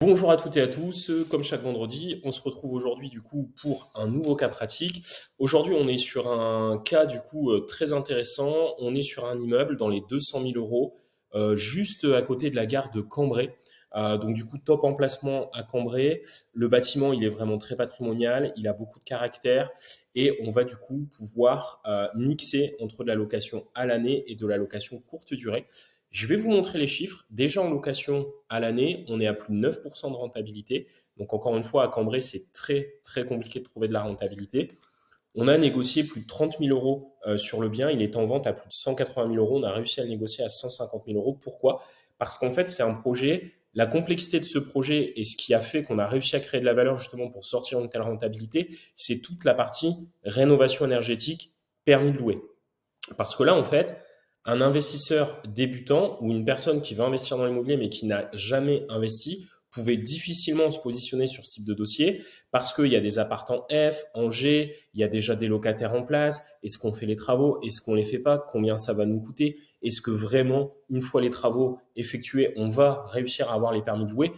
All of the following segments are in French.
Bonjour à toutes et à tous, comme chaque vendredi, on se retrouve aujourd'hui du coup pour un nouveau cas pratique. Aujourd'hui, on est sur un cas du coup très intéressant. On est sur un immeuble dans les 200 000 euros, juste à côté de la gare de Cambrai. Donc du coup, top emplacement à Cambrai. Le bâtiment, il est vraiment très patrimonial, il a beaucoup de caractère et on va du coup pouvoir mixer entre de la location à l'année et de la location courte durée. Je vais vous montrer les chiffres. Déjà en location à l'année, on est à plus de 9% de rentabilité. Donc encore une fois, à Cambrai, c'est très très compliqué de trouver de la rentabilité. On a négocié plus de 30 000 euros sur le bien. Il est en vente à plus de 180 000 euros. On a réussi à le négocier à 150 000 euros. Pourquoi? Parce qu'en fait, c'est un projet. La complexité de ce projet et ce qui a fait qu'on a réussi à créer de la valeur justement pour sortir une telle rentabilité, c'est toute la partie rénovation énergétique, permis de louer. Parce que là, en fait, un investisseur débutant ou une personne qui veut investir dans l'immobilier mais qui n'a jamais investi pouvait difficilement se positionner sur ce type de dossier parce qu'il y a des appartements F, en G, il y a déjà des locataires en place. Est-ce qu'on fait les travaux? Est-ce qu'on les fait pas? Combien ça va nous coûter? Est-ce que vraiment, une fois les travaux effectués, on va réussir à avoir les permis de louer?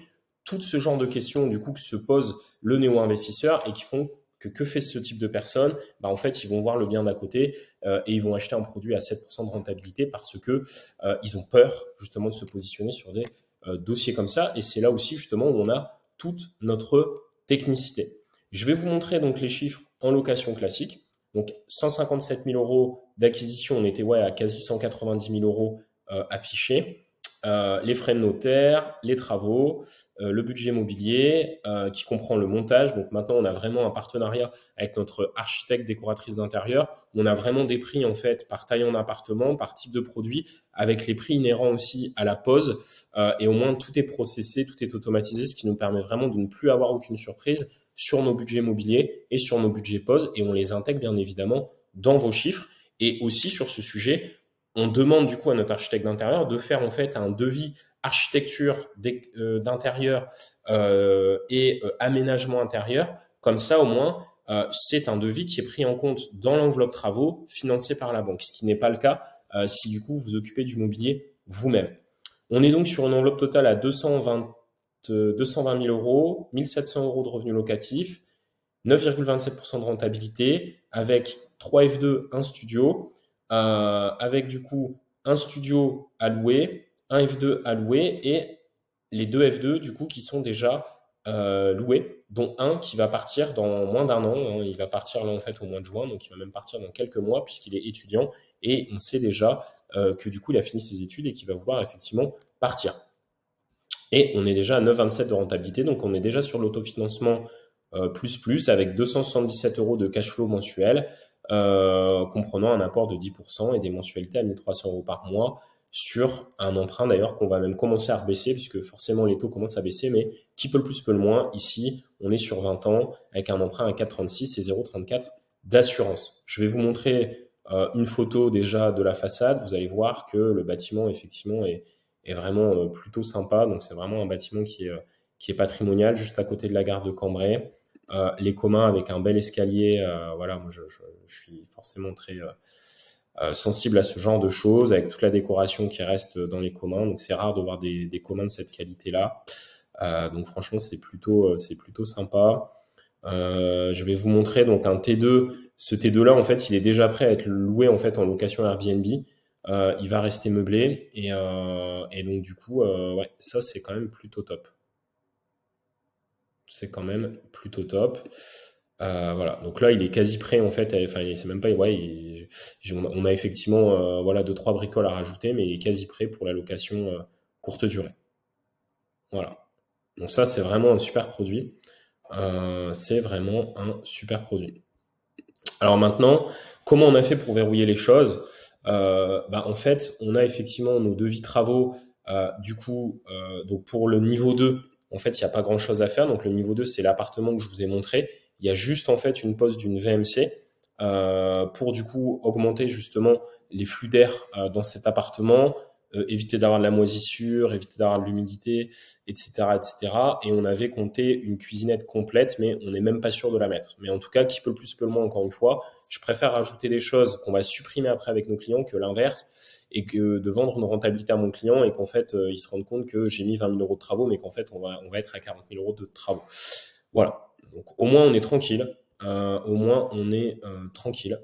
Tout ce genre de questions, du coup, que se pose le néo-investisseur et qui font que fait ce type de personnes? En fait, ils vont voir le bien d'à côté et ils vont acheter un produit à 7% de rentabilité parce que ils ont peur justement de se positionner sur des dossiers comme ça. Et c'est là aussi justement où on a toute notre technicité. Je vais vous montrer donc les chiffres en location classique. Donc 157 000 euros d'acquisition, on était à quasi 190 000 euros affichés. Les frais de notaire, les travaux, le budget immobilier qui comprend le montage. Donc maintenant, on a vraiment un partenariat avec notre architecte décoratrice d'intérieur. On a vraiment des prix en fait par taille en appartement, par type de produit, avec les prix inhérents aussi à la pose. Et au moins, tout est processé, tout est automatisé, ce qui nous permet vraiment de ne plus avoir aucune surprise sur nos budgets immobiliers et sur nos budgets pose. Et on les intègre bien évidemment dans vos chiffres. Et aussi sur ce sujet, on demande du coup à notre architecte d'intérieur de faire en fait un devis architecture d'intérieur et aménagement intérieur. Comme ça, au moins, c'est un devis qui est pris en compte dans l'enveloppe travaux financée par la banque, ce qui n'est pas le cas si du coup vous occupez du mobilier vous-même. On est donc sur une enveloppe totale à 220 000 euros, 1700 euros de revenus locatifs, 9,27% de rentabilité, avec 3 F2, un studio, avec du coup un studio à louer, un F2 à louer et les deux F2 du coup qui sont déjà loués, dont un qui va partir dans moins d'un an. Hein. Il va partir là en fait au mois de juin, donc il va même partir dans quelques mois puisqu'il est étudiant et on sait déjà que du coup il a fini ses études et qu'il va vouloir effectivement partir. Et on est déjà à 9,27 de rentabilité, donc on est déjà sur l'autofinancement plus avec 277 euros de cash flow mensuel, comprenant un apport de 10% et des mensualités à 1300 euros par mois sur un emprunt d'ailleurs qu'on va même commencer à rebaisser puisque forcément les taux commencent à baisser, mais qui peut le plus peut le moins. Ici, on est sur 20 ans avec un emprunt à 4,36 et 0,34 d'assurance. Je vais vous montrer une photo déjà de la façade. Vous allez voir que le bâtiment effectivement est vraiment plutôt sympa. Donc c'est vraiment un bâtiment qui est patrimonial, juste à côté de la gare de Cambrai. Les communs avec un bel escalier. Voilà, moi je suis forcément très sensible à ce genre de choses, avec toute la décoration qui reste dans les communs. Donc c'est rare de voir des communs de cette qualité-là. Donc franchement, c'est plutôt sympa. Je vais vous montrer donc un T2. Ce T2 là, en fait, il est déjà prêt à être loué en fait en location Airbnb. Il va rester meublé et donc du coup, ouais, ça c'est quand même plutôt top. C'est quand même plutôt top. Voilà, donc là il est quasi prêt en fait. Enfin, c'est même pas, ouais, on a effectivement voilà deux trois bricoles à rajouter, mais il est quasi prêt pour la location courte durée. Voilà. Donc ça c'est vraiment un super produit. C'est vraiment un super produit. Alors maintenant, comment on a fait pour verrouiller les choses? En fait, on a effectivement nos devis travaux. Du coup, donc pour le niveau 2, en fait, il n'y a pas grand-chose à faire. Donc le niveau 2, c'est l'appartement que je vous ai montré. Il y a juste en fait une pose d'une VMC pour du coup augmenter justement les flux d'air dans cet appartement, éviter d'avoir de la moisissure, éviter d'avoir de l'humidité, etc., etc. Et on avait compté une cuisinette complète, mais on n'est même pas sûr de la mettre. Mais en tout cas, qui peut le plus, peut le moins, encore une fois. Je préfère rajouter des choses qu'on va supprimer après avec nos clients que l'inverse. et que de vendre une rentabilité à mon client et qu'en fait, il se rende compte que j'ai mis 20 000 euros de travaux, mais qu'en fait, on va être à 40 000 euros de travaux. Voilà. Donc, au moins, on est tranquille. Au moins, on est tranquille.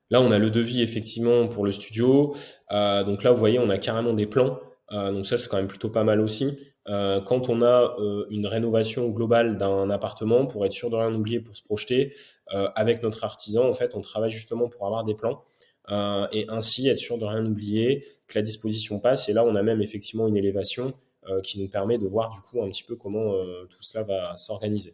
Là, on a le devis effectivement pour le studio. Donc là, vous voyez, on a carrément des plans. Donc ça, c'est quand même plutôt pas mal aussi. Quand on a une rénovation globale d'un appartement, pour être sûr de rien oublier, pour se projeter, avec notre artisan, en fait, on travaille justement pour avoir des plans et ainsi être sûr de rien oublier, que la disposition passe. Et là, on a même effectivement une élévation qui nous permet de voir du coup un petit peu comment tout cela va s'organiser.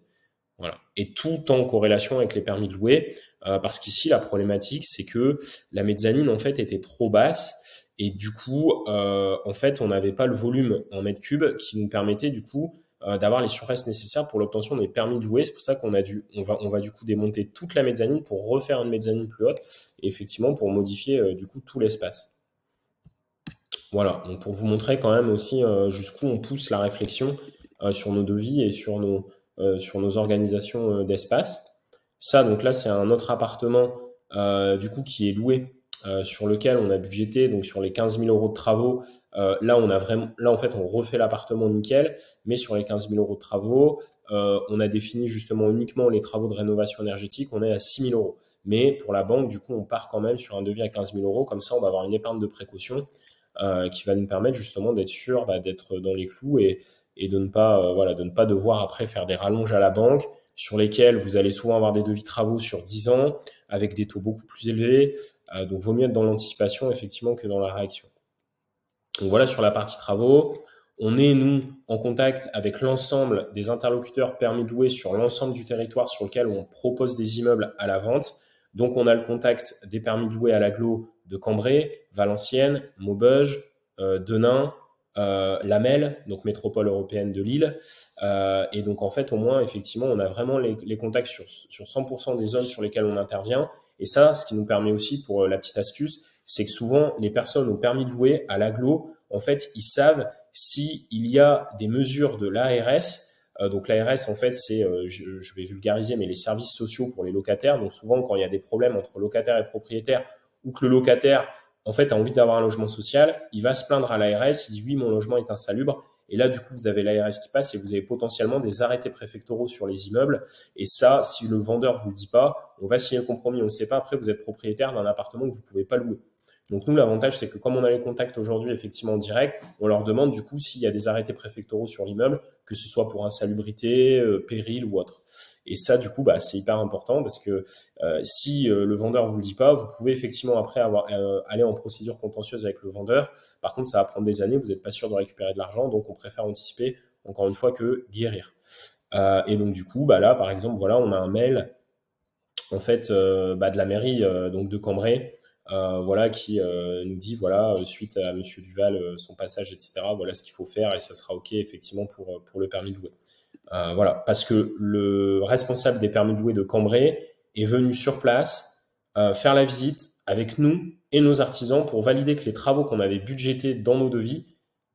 Voilà. Et tout en corrélation avec les permis de louer, parce qu'ici, la problématique, c'est que la mezzanine, en fait, était trop basse, et du coup, en fait, on n'avait pas le volume en mètres cubes qui nous permettait, du coup, d'avoir les surfaces nécessaires pour l'obtention des permis de louer. C'est pour ça on va du coup démonter toute la mezzanine pour refaire une mezzanine plus haute, et effectivement, pour modifier, du coup, tout l'espace. Voilà. Donc, pour vous montrer quand même aussi jusqu'où on pousse la réflexion sur nos devis et sur nos organisations d'espace. Ça, donc là, c'est un autre appartement du coup qui est loué, sur lequel on a budgété, donc sur les 15 000 euros de travaux. Là, en fait, on refait l'appartement nickel, mais sur les 15 000 euros de travaux, on a défini justement uniquement les travaux de rénovation énergétique, on est à 6 000 euros. Mais pour la banque, du coup, on part quand même sur un devis à 15 000 euros. Comme ça, on va avoir une épargne de précaution qui va nous permettre justement d'être sûr d'être dans les clous et de ne pas, de ne pas devoir après faire des rallonges à la banque sur lesquels vous allez souvent avoir des devis de travaux sur 10 ans avec des taux beaucoup plus élevés. Donc, vaut mieux être dans l'anticipation effectivement que dans la réaction. Donc voilà sur la partie travaux. On est, nous, en contact avec l'ensemble des interlocuteurs permis de louer sur l'ensemble du territoire sur lequel on propose des immeubles à la vente. Donc, on a le contact des permis de louer à l'agglo de Cambrai, Valenciennes, Maubeuge, Denain, Lamel, donc métropole européenne de Lille. Et donc, en fait, au moins, effectivement, on a vraiment les contacts sur 100% des zones sur lesquelles on intervient. Et ça, ce qui nous permet aussi, pour la petite astuce, c'est que souvent, les personnes au permis de louer à l'agglo, en fait, ils savent s'il y a des mesures de l'ARS. Donc l'ARS, en fait, c'est, je vais vulgariser, mais les services sociaux pour les locataires. Donc souvent, quand il y a des problèmes entre locataires et propriétaires, ou que le locataire, en fait, a envie d'avoir un logement social, il va se plaindre à l'ARS, il dit oui, mon logement est insalubre. Et là, du coup, vous avez l'ARS qui passe et vous avez potentiellement des arrêtés préfectoraux sur les immeubles. Et ça, si le vendeur vous le dit pas, on va signer le compromis, on ne sait pas. Après, vous êtes propriétaire d'un appartement que vous pouvez pas louer. Donc nous, l'avantage, c'est que comme on a les contacts aujourd'hui effectivement en direct, on leur demande du coup s'il y a des arrêtés préfectoraux sur l'immeuble, que ce soit pour insalubrité, péril ou autre. Et ça, du coup, c'est hyper important parce que si le vendeur vous le dit pas, vous pouvez effectivement après aller en procédure contentieuse avec le vendeur. Par contre, ça va prendre des années, vous n'êtes pas sûr de récupérer de l'argent, donc on préfère anticiper encore une fois que guérir. Et donc du coup, là, par exemple, voilà, on a un mail en fait de la mairie donc de Cambrai. Qui nous dit suite à Monsieur Duval son passage, etc. Voilà ce qu'il faut faire et ça sera ok effectivement pour le permis de louer. Parce que le responsable des permis de louer de Cambrai est venu sur place faire la visite avec nous et nos artisans pour valider que les travaux qu'on avait budgétés dans nos devis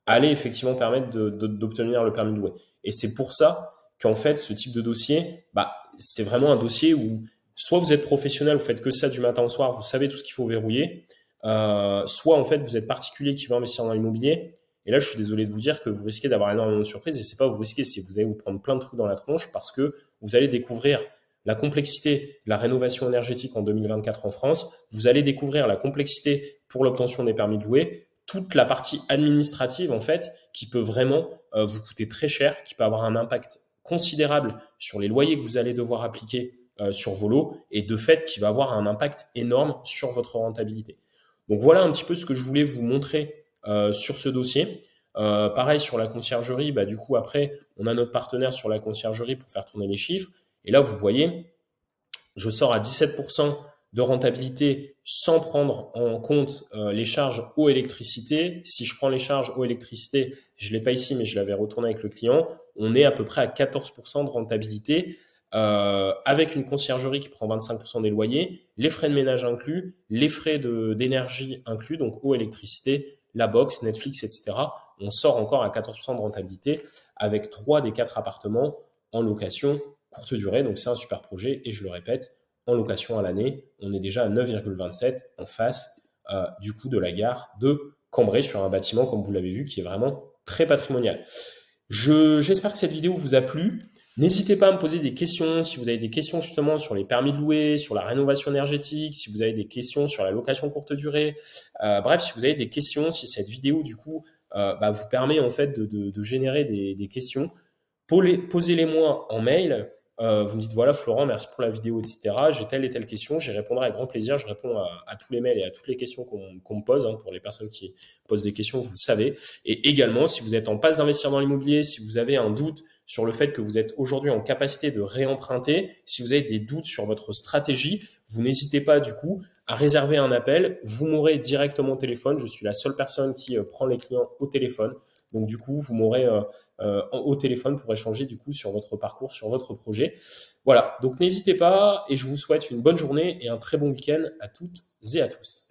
allaient effectivement permettre d'obtenir le permis de louer. Et c'est pour ça qu'en fait ce type de dossier, c'est vraiment un dossier où soit vous êtes professionnel, vous faites que ça du matin au soir, vous savez tout ce qu'il faut verrouiller, soit en fait vous êtes particulier qui veut investir dans l'immobilier. Et là, je suis désolé de vous dire que vous risquez d'avoir énormément de surprises. Et c'est pas vous risquez, c'est que vous allez vous prendre plein de trucs dans la tronche parce que vous allez découvrir la complexité de la rénovation énergétique en 2024 en France. Vous allez découvrir la complexité pour l'obtention des permis de louer, toute la partie administrative en fait qui peut vraiment vous coûter très cher, qui peut avoir un impact considérable sur les loyers que vous allez devoir appliquer sur vos lots et de fait qui va avoir un impact énorme sur votre rentabilité. Donc voilà un petit peu ce que je voulais vous montrer sur ce dossier. Pareil sur la conciergerie, du coup après on a notre partenaire sur la conciergerie pour faire tourner les chiffres et là vous voyez je sors à 17% de rentabilité sans prendre en compte les charges eau électricité. Si je prends les charges eau électricité, je l'ai pas ici mais je l'avais retourné avec le client, on est à peu près à 14% de rentabilité. Avec une conciergerie qui prend 25% des loyers, les frais de ménage inclus, les frais d'énergie inclus, donc eau, électricité, la box, Netflix, etc. On sort encore à 14% de rentabilité avec 3 des 4 appartements en location courte durée. Donc c'est un super projet et je le répète, en location à l'année, on est déjà à 9,27 en face du coup de la gare de Cambrai sur un bâtiment, comme vous l'avez vu, qui est vraiment très patrimonial. J'espère que cette vidéo vous a plu. N'hésitez pas à me poser des questions, si vous avez des questions justement sur les permis de louer, sur la rénovation énergétique, si vous avez des questions sur la location courte durée, bref, si vous avez des questions, si cette vidéo du coup vous permet en fait de générer des questions, posez-les-moi en mail. Vous me dites voilà Florent, merci pour la vidéo, etc. J'ai telle et telle question, j'y répondrai avec grand plaisir. Je réponds à tous les mails et à toutes les questions qu'on me pose. Pour les personnes qui posent des questions, vous le savez. Et également, si vous êtes en passe d'investir dans l'immobilier, si vous avez un doute sur le fait que vous êtes aujourd'hui en capacité de réemprunter, si vous avez des doutes sur votre stratégie, vous n'hésitez pas du coup à réserver un appel. Vous m'aurez directement au téléphone. Je suis la seule personne qui prend les clients au téléphone. Donc du coup, vous m'aurez au téléphone pour échanger du coup sur votre parcours, sur votre projet. Voilà, donc n'hésitez pas et je vous souhaite une bonne journée et un très bon week-end à toutes et à tous.